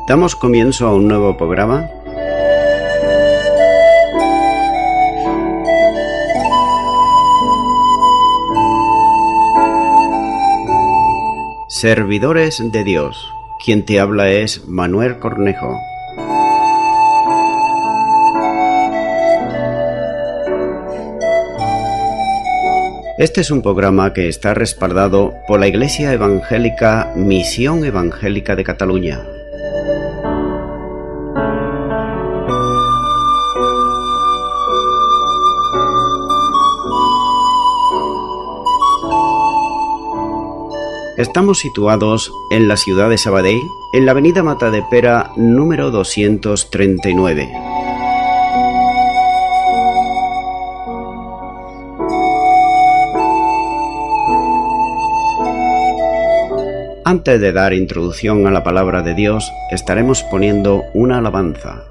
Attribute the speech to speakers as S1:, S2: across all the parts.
S1: Damos comienzo a un nuevo programa. Servidores de Dios. Quien te habla es Manuel Cornejo. Este es un programa que está respaldado por la Iglesia Evangélica Misión Evangélica de Cataluña. Estamos situados en la ciudad de Sabadell, en la avenida Matadepera número 239. Antes de dar introducción a la palabra de Dios, estaremos poniendo una alabanza.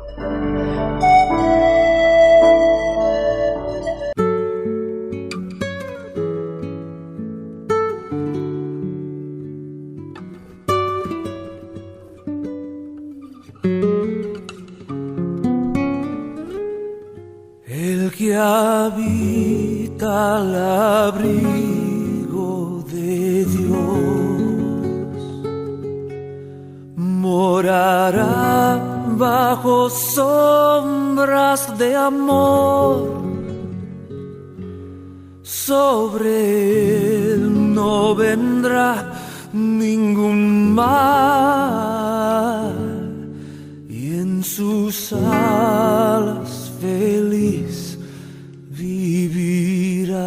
S2: El que habita al abrigo de Dios morará bajo sombras de amor. Sobre él no vendrá ningún mal y en sus alas feliz vivirá.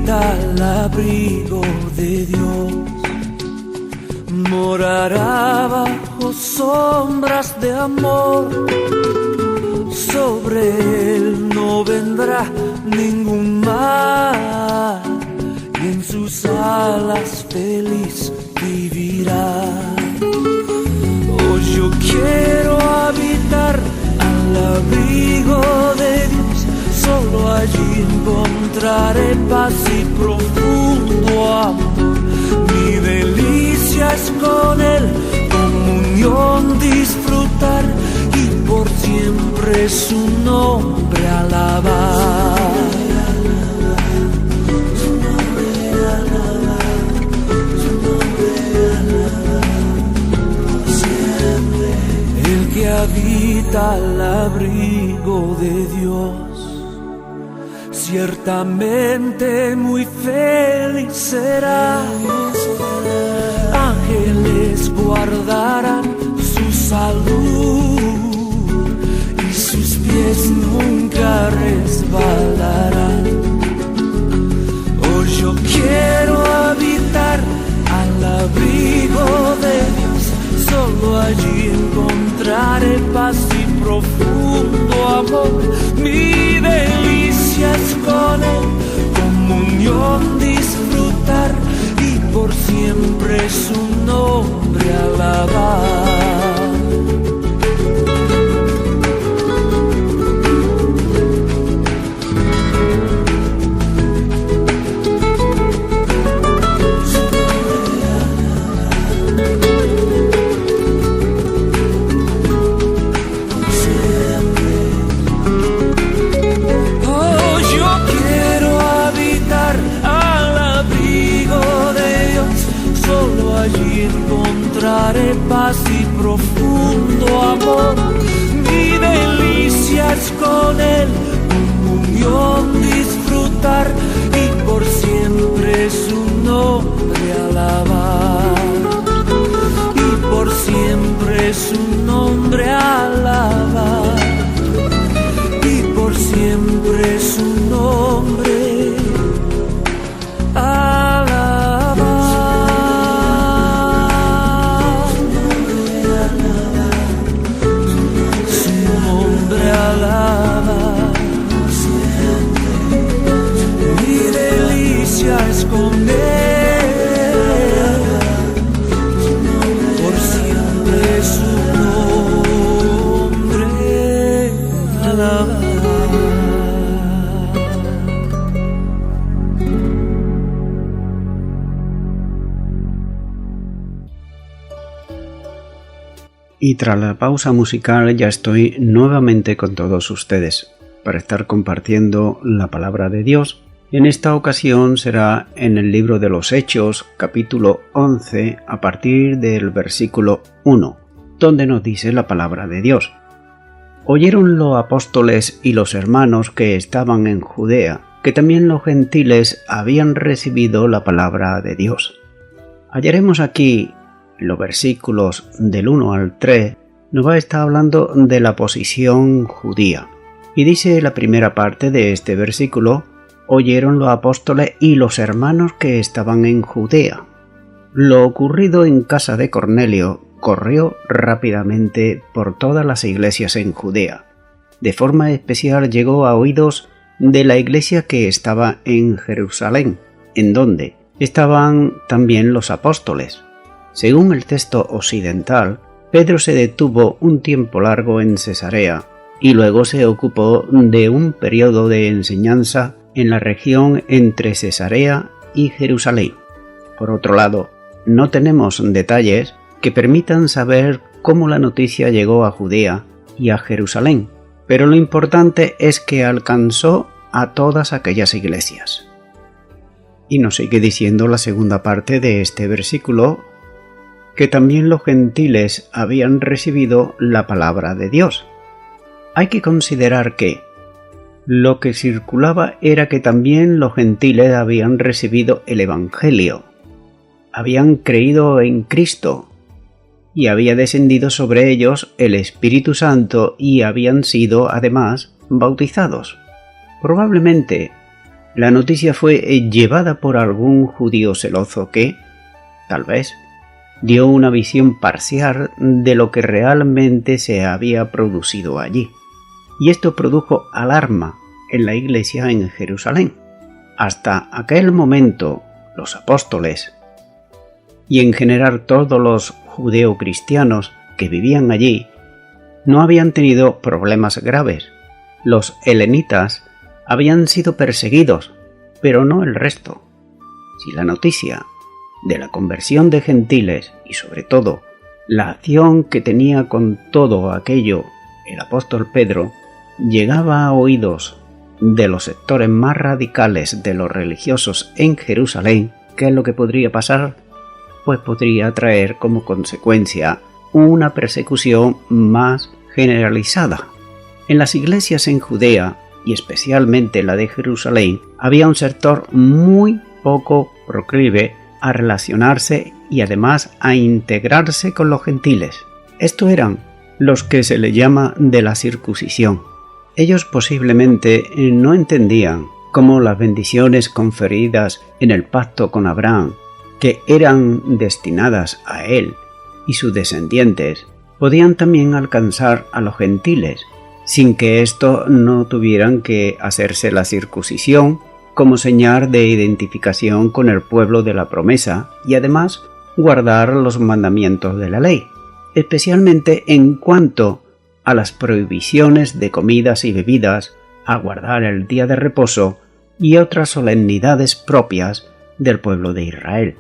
S2: Al abrigo de Dios morará bajo sombras de amor. Sobre él no vendrá ningún mal y en sus alas feliz vivirá. Oh, yo quiero habitar al abrigo de Dios. Solo allí encontraré paz y profundo amor. Mi delicia es con él, comunión disfrutar y por siempre su nombre alabar. El que habita al abrigo de Dios ciertamente muy feliz será. Ángeles guardarán su salud y sus pies nunca resbalarán. Oh, yo quiero habitar al abrigo de Dios. Solo allí encontraré paz y profundo amor. Mi delicia es con él, comunión disfrutar y por siempre su nombre alabar. Encontraré paz y profundo amor. Mi delicia es con él, comunión disfrutar y por siempre su nombre alabar. Y por siempre su nombre alabar. Y por siempre su nombre alabar. Su nombre
S1: Y tras la pausa musical ya estoy nuevamente con todos ustedes para estar compartiendo la palabra de Dios. En esta ocasión será en el libro de los Hechos, capítulo 11, a partir del versículo 1, donde nos dice la palabra de Dios. Oyeron los apóstoles y los hermanos que estaban en Judea, que también los gentiles habían recibido la palabra de Dios. Hallaremos aquí, en los versículos del 1 al 3, nos va a estar hablando de la posición judía. Y dice la primera parte de este versículo: oyeron los apóstoles y los hermanos que estaban en Judea. Lo ocurrido en casa de Cornelio corrió rápidamente por todas las iglesias en Judea. De forma especial llegó a oídos de la iglesia que estaba en Jerusalén, en donde estaban también los apóstoles. Según el texto occidental, Pedro se detuvo un tiempo largo en Cesarea y luego se ocupó de un periodo de enseñanza en la región entre Cesarea y Jerusalén. Por otro lado, no tenemos detalles que permitan saber cómo la noticia llegó a Judea y a Jerusalén, pero lo importante es que alcanzó a todas aquellas iglesias. Y nos sigue diciendo la segunda parte de este versículo, que también los gentiles habían recibido la palabra de Dios. Hay que considerar que lo que circulaba era que también los gentiles habían recibido el Evangelio, habían creído en Cristo, y había descendido sobre ellos el Espíritu Santo y habían sido, además, bautizados. Probablemente, la noticia fue llevada por algún judío celoso que, tal vez, dio una visión parcial de lo que realmente se había producido allí. Y esto produjo alarma en la iglesia en Jerusalén. Hasta aquel momento, los apóstoles y en general todos los judeocristianos que vivían allí no habían tenido problemas graves. Los helenitas habían sido perseguidos, pero no el resto. Si la noticia de la conversión de gentiles y sobre todo la acción que tenía con todo aquello el apóstol Pedro llegaba a oídos de los sectores más radicales de los religiosos en Jerusalén, ¿qué es lo que podría pasar? Pues podría traer como consecuencia una persecución más generalizada. En las iglesias en Judea, y especialmente la de Jerusalén, había un sector muy poco proclive a relacionarse y además a integrarse con los gentiles. Estos eran los que se le llama de la circuncisión. Ellos posiblemente no entendían cómo las bendiciones conferidas en el pacto con Abraham, que eran destinadas a él y sus descendientes, podían también alcanzar a los gentiles, sin que estos no tuvieran que hacerse la circuncisión como señal de identificación con el pueblo de la promesa y además guardar los mandamientos de la ley, especialmente en cuanto a las prohibiciones de comidas y bebidas, a guardar el día de reposo y otras solemnidades propias del pueblo de Israel.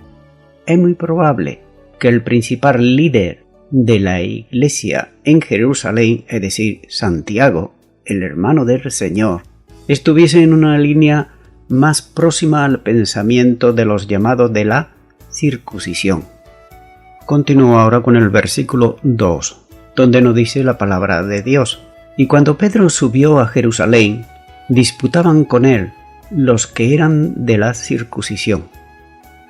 S1: Es muy probable que el principal líder de la iglesia en Jerusalén, es decir, Santiago, el hermano del Señor, estuviese en una línea más próxima al pensamiento de los llamados de la circuncisión. Continúo ahora con el versículo 2, donde nos dice la palabra de Dios. Y cuando Pedro subió a Jerusalén, disputaban con él los que eran de la circuncisión.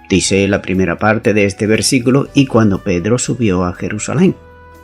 S1: Dice la primera parte de este versículo: y cuando Pedro subió a Jerusalén.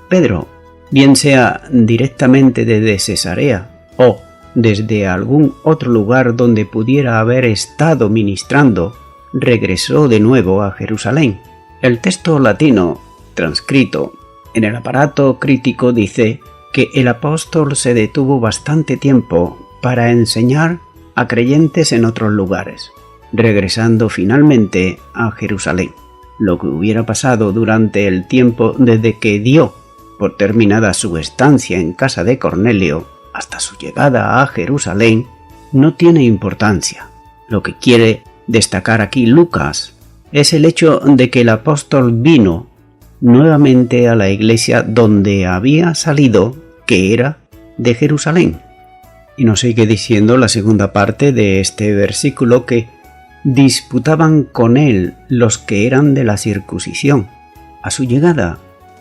S1: Pedro, bien sea directamente desde Cesarea o desde algún otro lugar donde pudiera haber estado ministrando, regresó de nuevo a Jerusalén. El texto latino transcrito en el aparato crítico dice que el apóstol se detuvo bastante tiempo para enseñar a creyentes en otros lugares, regresando finalmente a Jerusalén. Lo que hubiera pasado durante el tiempo desde que dio por terminada su estancia en casa de Cornelio hasta su llegada a Jerusalén no tiene importancia. Lo que quiere destacar aquí Lucas es el hecho de que el apóstol vino nuevamente a la iglesia donde había salido, que era de Jerusalén. Y nos sigue diciendo la segunda parte de este versículo que disputaban con él los que eran de la circuncisión. A su llegada,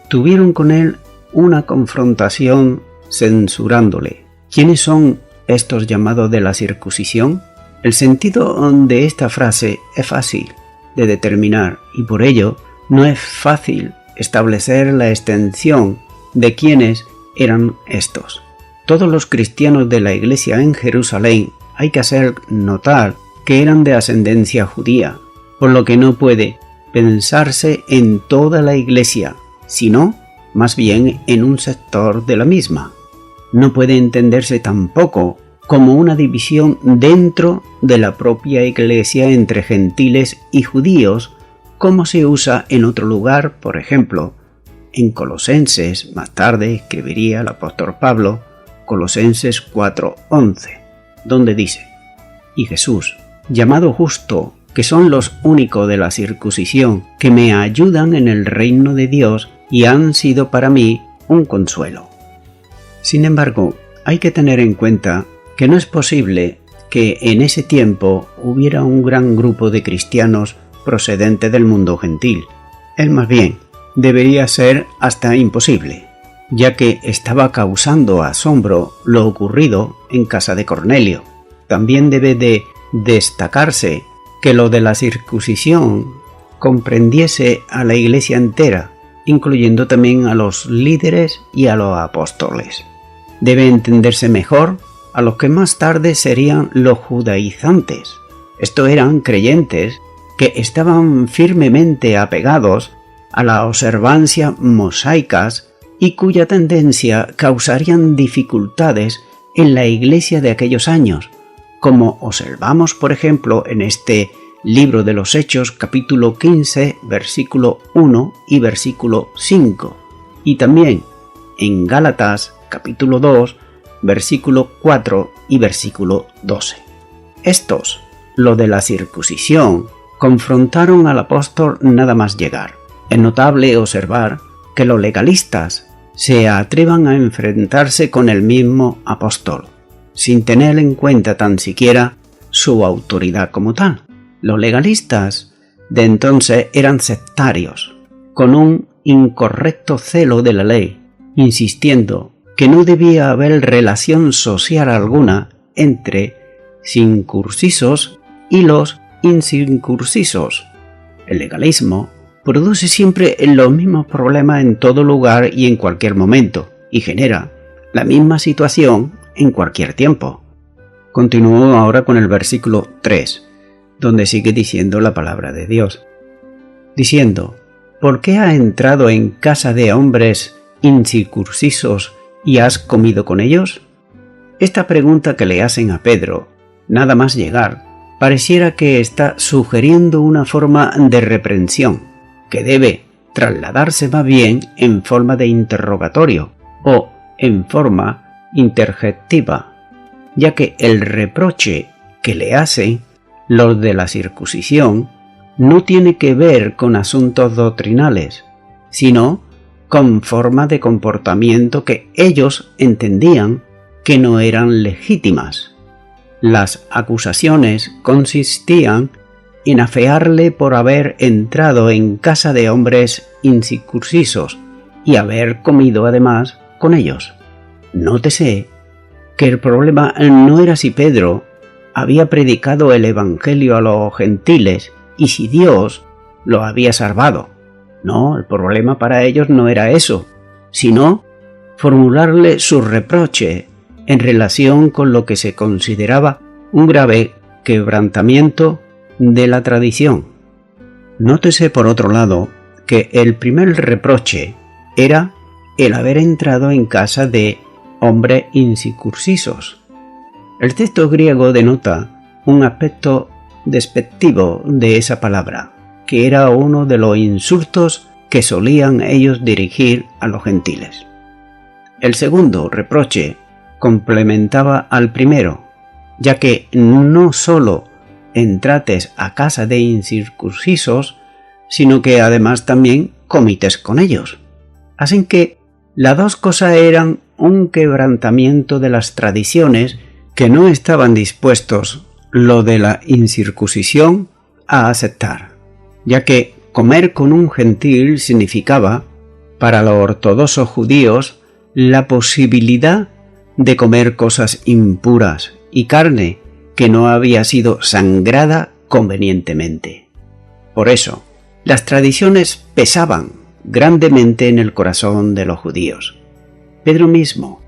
S1: tuvieron con él una confrontación censurándole. ¿Quiénes son estos llamados de la circuncisión? El sentido de esta frase es fácil de determinar y por ello no es fácil establecer la extensión de quiénes eran estos. Todos los cristianos de la iglesia en Jerusalén hay que hacer notar que eran de ascendencia judía, por lo que no puede pensarse en toda la iglesia, sino más bien en un sector de la misma. No puede entenderse tampoco como una división dentro de la propia iglesia entre gentiles y judíos, como se usa en otro lugar, por ejemplo, en Colosenses. Más tarde escribiría el apóstol Pablo, Colosenses 4:11, donde dice: y Jesús, llamado justo, que son los únicos de la circuncisión, que me ayudan en el reino de Dios y han sido para mí un consuelo. Sin embargo, hay que tener en cuenta que no es posible que en ese tiempo hubiera un gran grupo de cristianos procedente del mundo gentil. Es más bien, debería ser hasta imposible, ya que estaba causando asombro lo ocurrido en casa de Cornelio. También debe de destacarse que lo de la circuncisión comprendiese a la iglesia entera, incluyendo también a los líderes y a los apóstoles. Debe entenderse mejor a los que más tarde serían los judaizantes. Estos eran creyentes que estaban firmemente apegados a la observancia mosaicas y cuya tendencia causarían dificultades en la iglesia de aquellos años, como observamos por ejemplo en este libro de los Hechos capítulo 15 versículo 1 y versículo 5 y también en Gálatas capítulo 2 versículo 4 y versículo 12. Estos, lo de la circuncisión, confrontaron al apóstol nada más llegar. Es notable observar que los legalistas se atrevan a enfrentarse con el mismo apóstol, sin tener en cuenta tan siquiera su autoridad como tal. Los legalistas de entonces eran sectarios, con un incorrecto celo de la ley, insistiendo que no debía haber relación social alguna entre circuncisos y los incircuncisos. El legalismo produce siempre los mismos problemas en todo lugar y en cualquier momento, y genera la misma situación en cualquier tiempo. Continúo ahora con el versículo 3, donde sigue diciendo la palabra de Dios, diciendo: ¿por qué has entrado en casa de hombres incircuncisos y has comido con ellos? Esta pregunta que le hacen a Pedro, nada más llegar, pareciera que está sugiriendo una forma de reprensión, que debe trasladarse más bien en forma de interrogatorio o en forma interjectiva, ya que el reproche que le hacen los de la circuncisión no tiene que ver con asuntos doctrinales, sino con formas de comportamiento que ellos entendían que no eran legítimas. Las acusaciones consistían en afearle por haber entrado en casa de hombres incircuncisos y haber comido además con ellos. Nótese que el problema no era si Pedro había predicado el evangelio a los gentiles y si Dios lo había salvado. No, el problema para ellos no era eso, sino formularle su reproche en relación con lo que se consideraba un grave quebrantamiento de la tradición. Nótese por otro lado que el primer reproche era el haber entrado en casa de hombres incircuncisos. El texto griego denota un aspecto despectivo de esa palabra, que era uno de los insultos que solían ellos dirigir a los gentiles. El segundo reproche complementaba al primero, ya que no sólo entrates a casa de incircuncisos, sino que además también comites con ellos. Así que las dos cosas eran un quebrantamiento de las tradiciones que no estaban dispuestos lo de la incircuncisión a aceptar, ya que comer con un gentil significaba, para los ortodoxos judíos, la posibilidad de comer cosas impuras y carne que no había sido sangrada convenientemente. Por eso, las tradiciones pesaban grandemente en el corazón de los judíos. Pedro mismo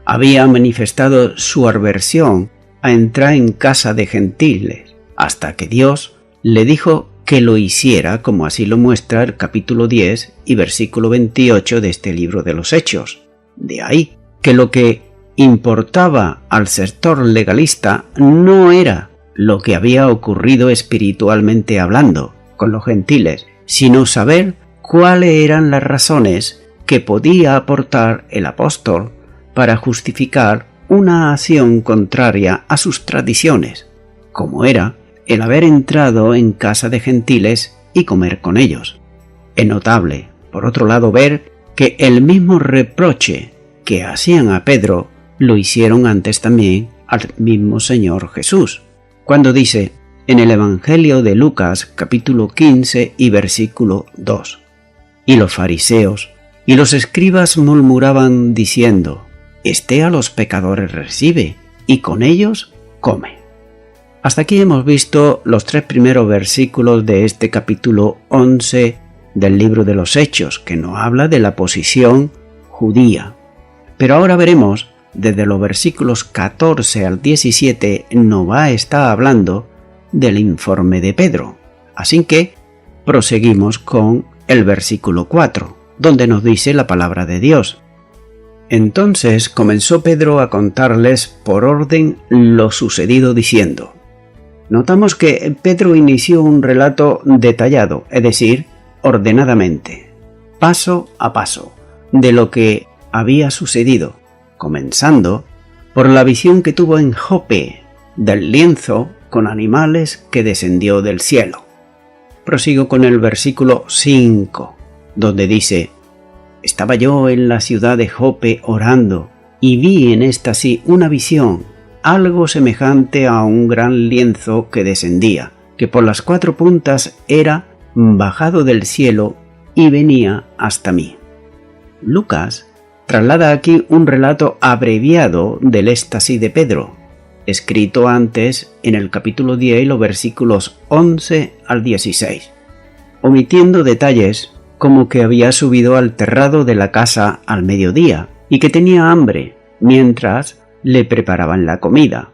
S1: había manifestado su aversión a entrar en casa de gentiles, hasta que Dios le dijo que lo hiciera, como así lo muestra el capítulo 10 y versículo 28 de este libro de los Hechos. De ahí que lo que importaba al sector legalista no era lo que había ocurrido espiritualmente hablando con los gentiles, sino saber cuáles eran las razones que podía aportar el apóstol para justificar una acción contraria a sus tradiciones, como era el haber entrado en casa de gentiles y comer con ellos. Es notable, por otro lado, ver que el mismo reproche que hacían a Pedro lo hicieron antes también al mismo Señor Jesús, cuando dice en el Evangelio de Lucas capítulo 15 y versículo 2: Y los fariseos y los escribas murmuraban diciendo: Este a los pecadores recibe, y con ellos come. Hasta aquí hemos visto los 3 primeros versículos de este capítulo 11 del libro de los Hechos, que nos habla de la posición judía. Pero ahora veremos, desde los versículos 14 al 17, nos va a estar hablando del informe de Pedro. Así que proseguimos con el versículo 4, donde nos dice la palabra de Dios. Entonces comenzó Pedro a contarles por orden lo sucedido diciendo. Notamos que Pedro inició un relato detallado, es decir, ordenadamente, paso a paso, de lo que había sucedido, comenzando por la visión que tuvo en Jope del lienzo con animales que descendió del cielo. Prosigo con el versículo 5, donde dice: Estaba yo en la ciudad de Jope orando, y vi en éxtasis una visión, algo semejante a un gran lienzo que descendía, que por las 4 puntas era bajado del cielo y venía hasta mí. Lucas traslada aquí un relato abreviado del éxtasis de Pedro, escrito antes en el capítulo 10 y los versículos 11 al 16, omitiendo detalles como que había subido al terrado de la casa al mediodía y que tenía hambre mientras le preparaban la comida.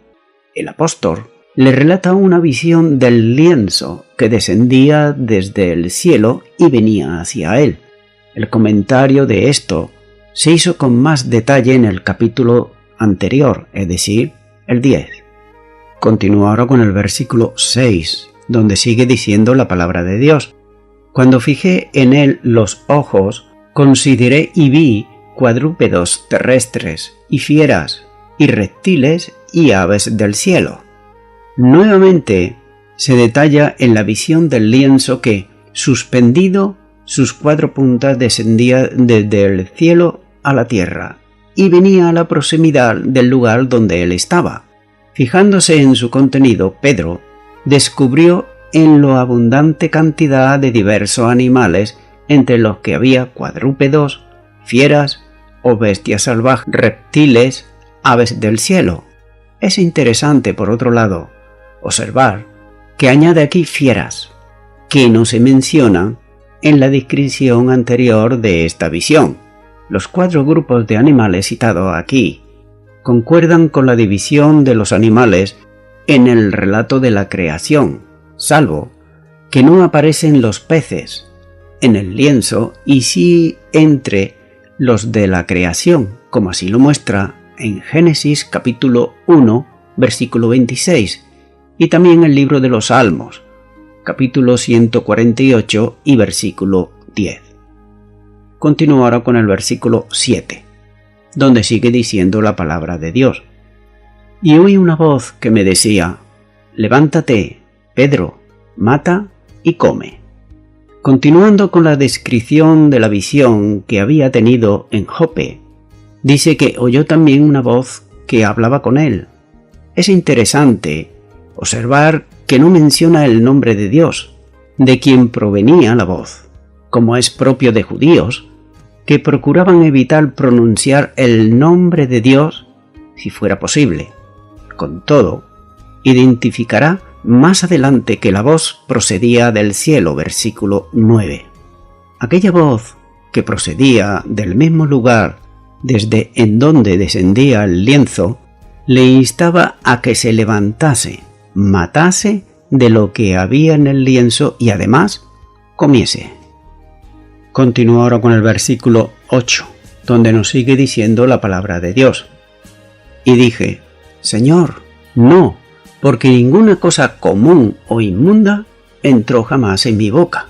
S1: El apóstol le relata una visión del lienzo que descendía desde el cielo y venía hacia él. El comentario de esto se hizo con más detalle en el capítulo anterior, es decir, el 10. Continúo ahora con el versículo 6, donde sigue diciendo la palabra de Dios. Cuando fijé en él los ojos, consideré y vi cuadrúpedos terrestres y fieras y reptiles y aves del cielo. Nuevamente se detalla en la visión del lienzo que, suspendido, sus 4 puntas descendía desde el cielo a la tierra y venía a la proximidad del lugar donde él estaba. Fijándose en su contenido, Pedro descubrió en lo abundante cantidad de diversos animales, entre los que había cuadrúpedos, fieras o bestias salvajes, reptiles, aves del cielo. Es interesante, por otro lado, observar que añade aquí fieras, que no se mencionan en la descripción anterior de esta visión. Los 4 grupos de animales citados aquí concuerdan con la división de los animales en el relato de la creación, salvo que no aparecen los peces en el lienzo y sí entre los de la creación, como así lo muestra en Génesis capítulo 1, versículo 26, y también el libro de los Salmos, capítulo 148 y versículo 10. Continúo ahora con el versículo 7, donde sigue diciendo la palabra de Dios. Y oí una voz que me decía: Levántate, Pedro, mata y come. Continuando con la descripción de la visión que había tenido en Jope, dice que oyó también una voz que hablaba con él. Es interesante observar que no menciona el nombre de Dios, de quien provenía la voz, como es propio de judíos, que procuraban evitar pronunciar el nombre de Dios si fuera posible. Con todo, identificará más adelante que la voz procedía del cielo, versículo 9. Aquella voz que procedía del mismo lugar desde en donde descendía el lienzo, le instaba a que se levantase, matase de lo que había en el lienzo y además comiese. Continúa ahora con el versículo 8, donde nos sigue diciendo la palabra de Dios. Y dije, Señor, no, porque ninguna cosa común o inmunda entró jamás en mi boca.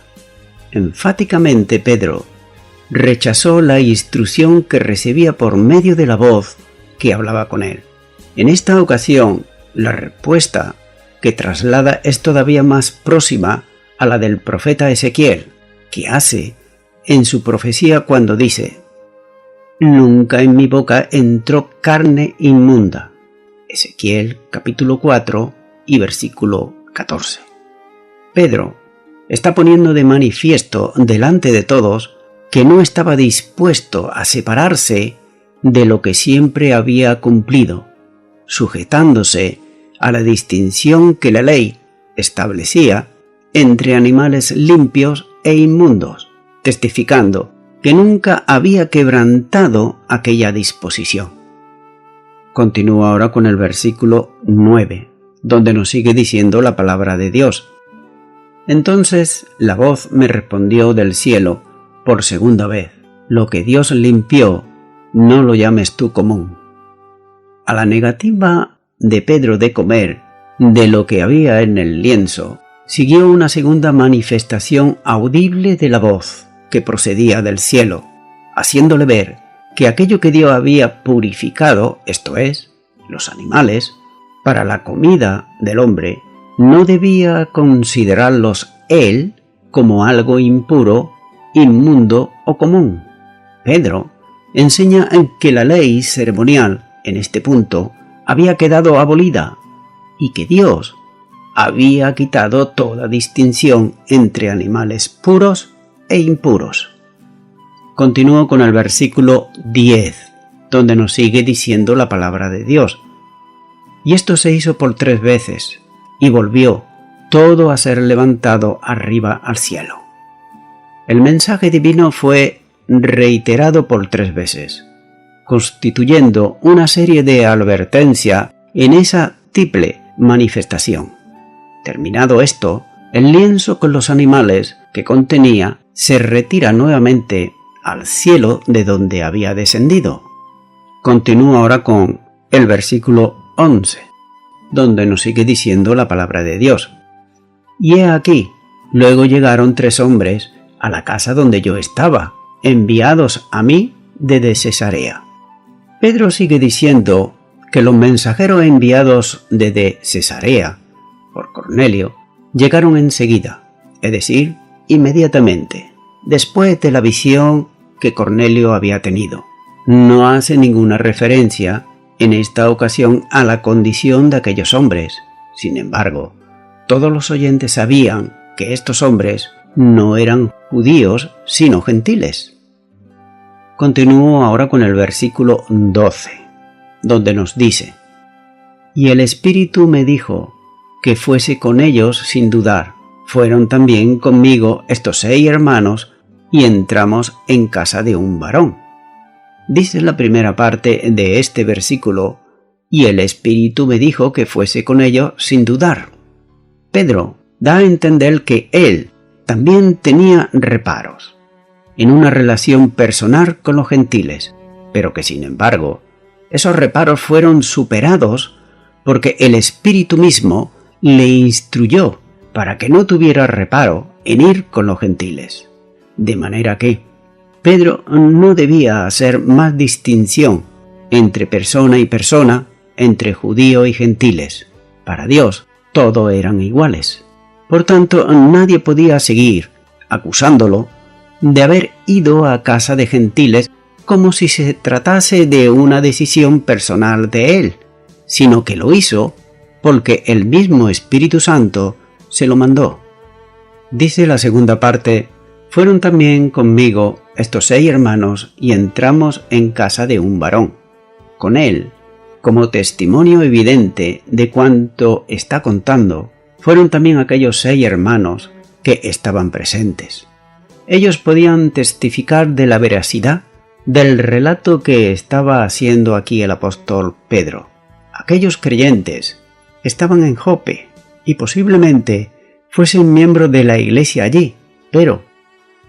S1: Enfáticamente Pedro rechazó la instrucción que recibía por medio de la voz que hablaba con él. En esta ocasión, la respuesta que traslada es todavía más próxima a la del profeta Ezequiel, que hace en su profecía cuando dice, nunca en mi boca entró carne inmunda. Ezequiel capítulo 4 y versículo 14. Pedro está poniendo de manifiesto delante de todos que no estaba dispuesto a separarse de lo que siempre había cumplido, sujetándose a la distinción que la ley establecía entre animales limpios e inmundos, testificando que nunca había quebrantado aquella disposición. Continúa ahora con el versículo 9, donde nos sigue diciendo la palabra de Dios. Entonces la voz me respondió del cielo por segunda vez, lo que Dios limpió, no lo llames tú común. A la negativa de Pedro de comer de lo que había en el lienzo, siguió una segunda manifestación audible de la voz que procedía del cielo, haciéndole ver que aquello que Dios había purificado, esto es, los animales, para la comida del hombre, no debía considerarlos él como algo impuro, inmundo o común. Pedro enseña que la ley ceremonial, en este punto, había quedado abolida y que Dios había quitado toda distinción entre animales puros e impuros. Continúo con el versículo 10, donde nos sigue diciendo la palabra de Dios. Y esto se hizo por 3 veces, y volvió todo a ser levantado arriba al cielo. El mensaje divino fue reiterado por 3 veces, constituyendo una serie de advertencias en esa triple manifestación. Terminado esto, el lienzo con los animales que contenía se retira nuevamente al cielo de donde había descendido. Continúa ahora con el versículo 11, donde nos sigue diciendo la palabra de Dios. Y he aquí, luego llegaron 3 hombres a la casa donde yo estaba, enviados a mí desde Cesarea. Pedro sigue diciendo que los mensajeros enviados desde Cesarea por Cornelio llegaron enseguida, es decir, inmediatamente, después de la visión que Cornelio había tenido. No hace ninguna referencia en esta ocasión a la condición de aquellos hombres. Sin embargo, todos los oyentes sabían que estos hombres no eran judíos, sino gentiles. Continúo ahora con el versículo 12, donde nos dice, y el Espíritu me dijo que fuese con ellos sin dudar. Fueron también conmigo estos 6 hermanos y entramos en casa de un varón. Dice la primera parte de este versículo, y el Espíritu me dijo que fuese con ellos sin dudar. Pedro da a entender que él también tenía reparos en una relación personal con los gentiles, pero que sin embargo esos reparos fueron superados porque el Espíritu mismo le instruyó para que no tuviera reparo en ir con los gentiles. De manera que Pedro no debía hacer más distinción entre persona y persona, entre judíos y gentiles. Para Dios, todos eran iguales. Por tanto, nadie podía seguir acusándolo de haber ido a casa de gentiles como si se tratase de una decisión personal de él, sino que lo hizo porque el mismo Espíritu Santo se lo mandó. Dice la segunda parte: fueron también conmigo estos 6 hermanos y entramos en casa de un varón. Con él, como testimonio evidente de cuanto está contando, fueron también aquellos 6 hermanos que estaban presentes. Ellos podían testificar de la veracidad del relato que estaba haciendo aquí el apóstol Pedro. Aquellos creyentes estaban en Jope y posiblemente fuesen miembros de la iglesia allí, pero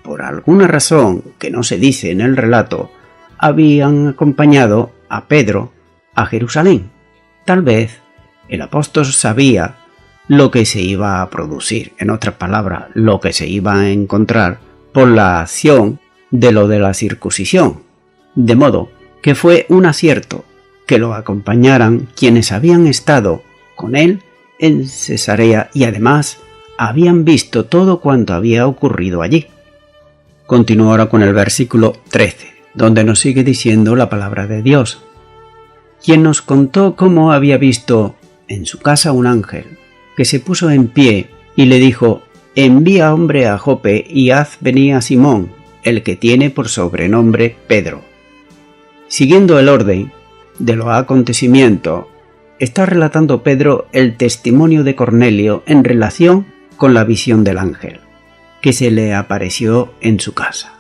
S1: por alguna razón que no se dice en el relato, habían acompañado a Pedro a Jerusalén. Tal vez el apóstol sabía lo que se iba a producir, en otras palabras, lo que se iba a encontrar por la acción de lo de la circuncisión, de modo que fue un acierto que lo acompañaran quienes habían estado con él en Cesarea y además habían visto todo cuanto había ocurrido allí. Continúo ahora con el versículo 13, donde nos sigue diciendo la palabra de Dios, quien nos contó cómo había visto en su casa un ángel, que se puso en pie y le dijo: envía hombre a Jope y haz venir a Simón, el que tiene por sobrenombre Pedro. Siguiendo el orden de los acontecimientos, está relatando Pedro el testimonio de Cornelio en relación con la visión del ángel, que se le apareció en su casa.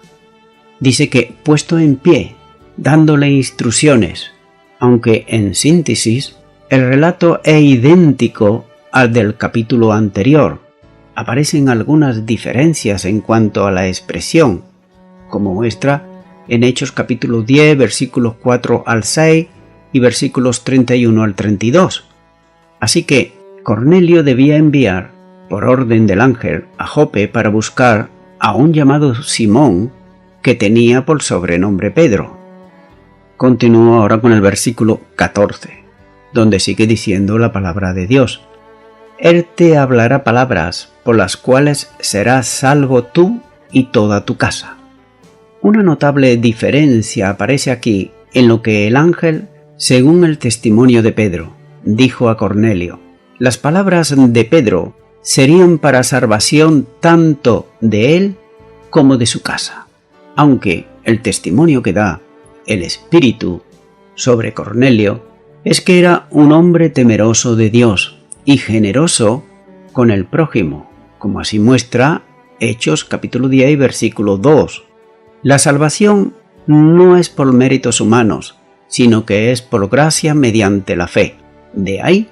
S1: Dice que, puesto en pie, dándole instrucciones, aunque en síntesis, el relato es idéntico al del capítulo anterior. Aparecen algunas diferencias en cuanto a la expresión, como muestra en Hechos capítulo 10, versículos 4 al 6 y versículos 31 al 32. Así que Cornelio debía enviar, por orden del ángel, a Jope para buscar a un llamado Simón que tenía por sobrenombre Pedro. Continúo ahora con el versículo 14, donde sigue diciendo la palabra de Dios. Él te hablará palabras por las cuales serás salvo tú y toda tu casa. Una notable diferencia aparece aquí en lo que el ángel, según el testimonio de Pedro, dijo a Cornelio. Las palabras de Pedro serían para salvación tanto de él como de su casa, aunque el testimonio que da el Espíritu sobre Cornelio es que era un hombre temeroso de Dios y generoso con el prójimo, como así muestra Hechos capítulo 10 y versículo 2. La salvación no es por méritos humanos, sino que es por gracia mediante la fe. De ahí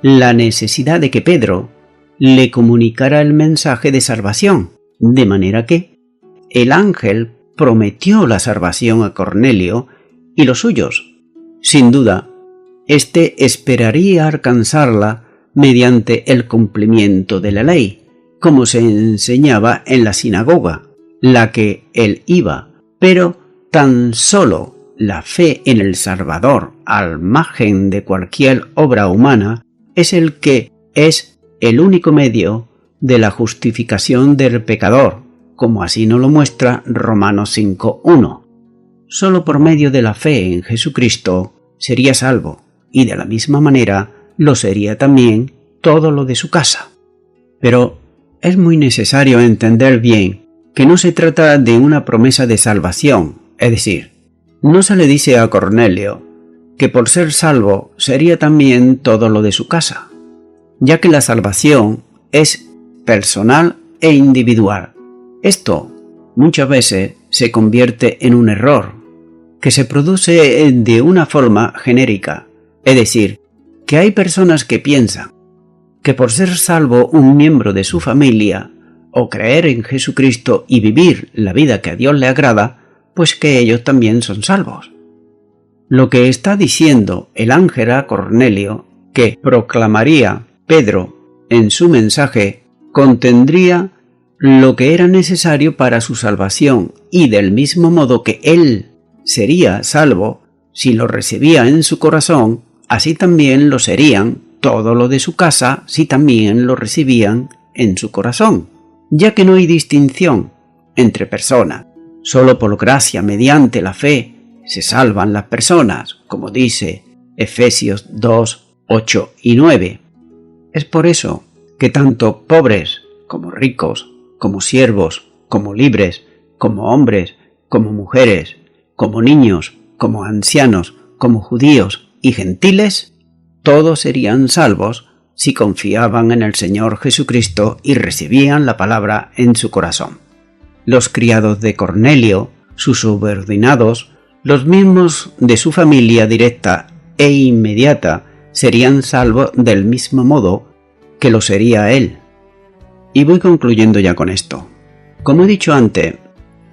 S1: la necesidad de que Pedro le comunicara el mensaje de salvación, de manera que el ángel prometió la salvación a Cornelio y los suyos. Sin duda, éste esperaría alcanzarla mediante el cumplimiento de la ley, como se enseñaba en la sinagoga, la que él iba, pero tan solo la fe en el Salvador, al margen de cualquier obra humana, es el que es el único medio de la justificación del pecador, como así nos lo muestra Romanos 5:1. Solo por medio de la fe en Jesucristo sería salvo, y de la misma manera lo sería también todo lo de su casa. Pero es muy necesario entender bien que no se trata de una promesa de salvación, es decir, no se le dice a Cornelio que por ser salvo sería también todo lo de su casa, ya que la salvación es personal e individual. Esto muchas veces se convierte en un error, que se produce de una forma genérica, es decir, que hay personas que piensan que por ser salvo un miembro de su familia o creer en Jesucristo y vivir la vida que a Dios le agrada, pues que ellos también son salvos. Lo que está diciendo el ángel a Cornelio, que proclamaría Pedro en su mensaje, contendría lo que era necesario para su salvación y del mismo modo que él sería salvo si lo recibía en su corazón, así también lo serían todo lo de su casa si también lo recibían en su corazón. ya que no hay distinción entre personas. Solo por gracia mediante la fe se salvan las personas, como dice Efesios 2, 8 y 9. Es por eso que tanto pobres como ricos, como siervos, como libres, como hombres, como mujeres, como niños, como ancianos, como judíos y gentiles, todos serían salvos si confiaban en el Señor Jesucristo y recibían la palabra en su corazón. Los criados de Cornelio, sus subordinados, los mismos de su familia directa e inmediata, serían salvos del mismo modo que lo sería él. Y voy concluyendo ya con esto. Como he dicho antes,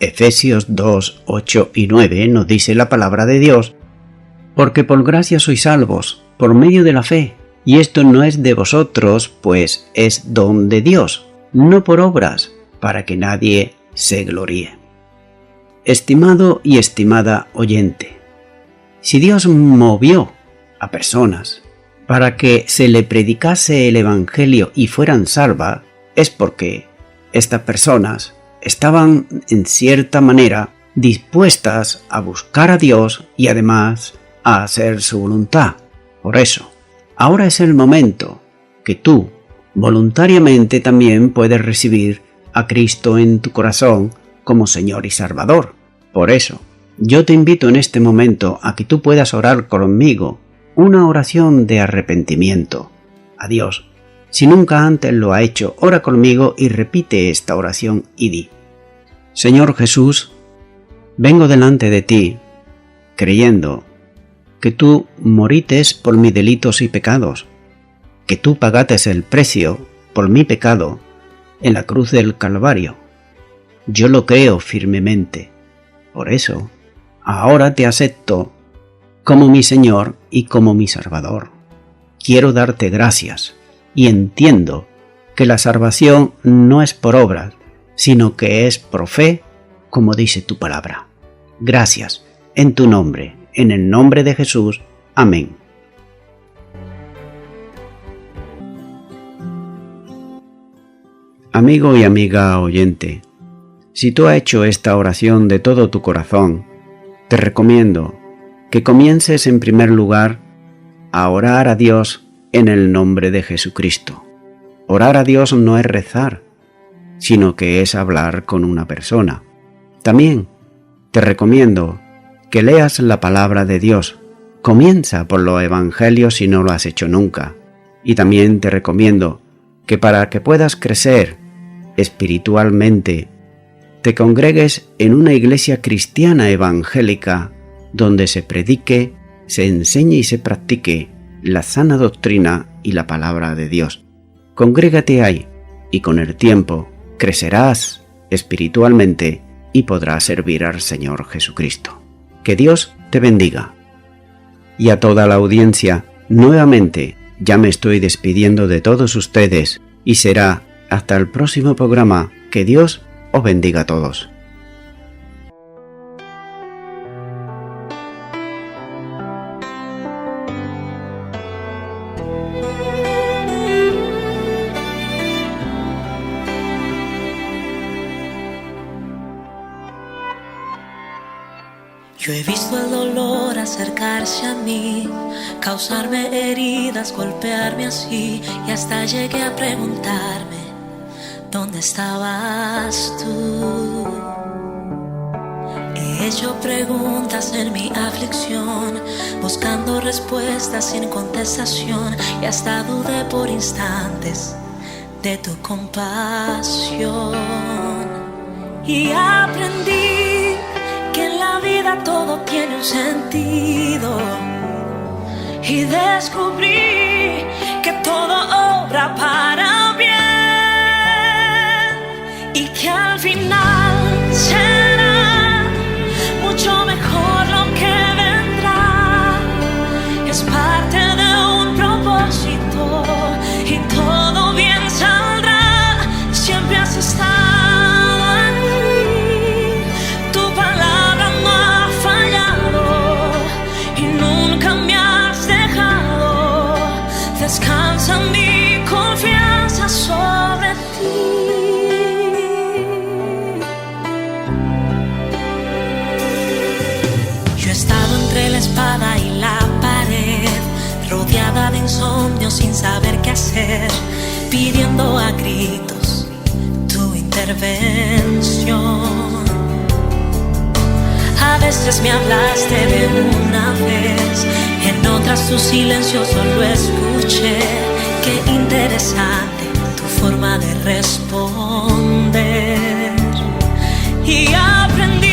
S1: Efesios 2, 8 y 9 nos dice la palabra de Dios: porque por gracia sois salvos, por medio de la fe, y esto no es de vosotros, pues es don de Dios, no por obras, para que nadie se gloríe. Estimado y estimada oyente, si Dios movió a personas para que se le predicase el Evangelio y fueran salvas, es porque estas personas estaban en cierta manera dispuestas a buscar a Dios y además a hacer su voluntad. Por eso, ahora es el momento que tú voluntariamente también puedes recibir a Cristo en tu corazón como Señor y Salvador. Por eso, yo te invito en este momento a que tú puedas orar conmigo una oración de arrepentimiento a Dios. Si nunca antes lo ha hecho, ora conmigo y repite esta oración y di: Señor Jesús, vengo delante de ti, creyendo que tú morites por mis delitos y pecados, que tú pagates el precio por mi pecado en la cruz del Calvario. Yo lo creo firmemente. Por eso, ahora te acepto como mi Señor y como mi Salvador. Quiero darte gracias y entiendo que la salvación no es por obras, sino que es por fe, como dice tu palabra. Gracias, en tu nombre, en el nombre de Jesús. Amén. Amigo y amiga oyente, si tú has hecho esta oración de todo tu corazón, te recomiendo que comiences en primer lugar a orar a Dios en el nombre de Jesucristo. Orar a Dios no es rezar, sino que es hablar con una persona. También te recomiendo que leas la palabra de Dios. Comienza por los evangelios si no lo has hecho nunca. Y también te recomiendo que para que puedas crecer espiritualmente, te congregues en una iglesia cristiana evangélica donde se predique, se enseñe y se practique la sana doctrina y la palabra de Dios. Congrégate ahí y con el tiempo crecerás espiritualmente y podrás servir al Señor Jesucristo. Que Dios te bendiga. Y a toda la audiencia, nuevamente ya me estoy despidiendo de todos ustedes y será hasta el próximo programa. Que Dios os bendiga a todos.
S2: Yo he visto el dolor acercarse a mí, causarme heridas, golpearme así, y hasta llegué a preguntarme, ¿dónde estabas tú? He hecho preguntas en mi aflicción, buscando respuestas sin contestación, y hasta dudé por instantes de tu compasión. Y aprendí que en la vida todo tiene un sentido, y descubrí que todo obra para bien, y que al final será mucho mejor lo que vendrá. Es parte de un propósito y todo bien saldrá. Siempre has estado ahí, tu palabra no ha fallado y nunca me has dejado. Descansa mi confianza sobre ti. mujer, pidiendo a gritos tu intervención. A veces me hablaste de una vez, en otras tu silencio solo escuché. Qué interesante tu forma de responder. Y aprendí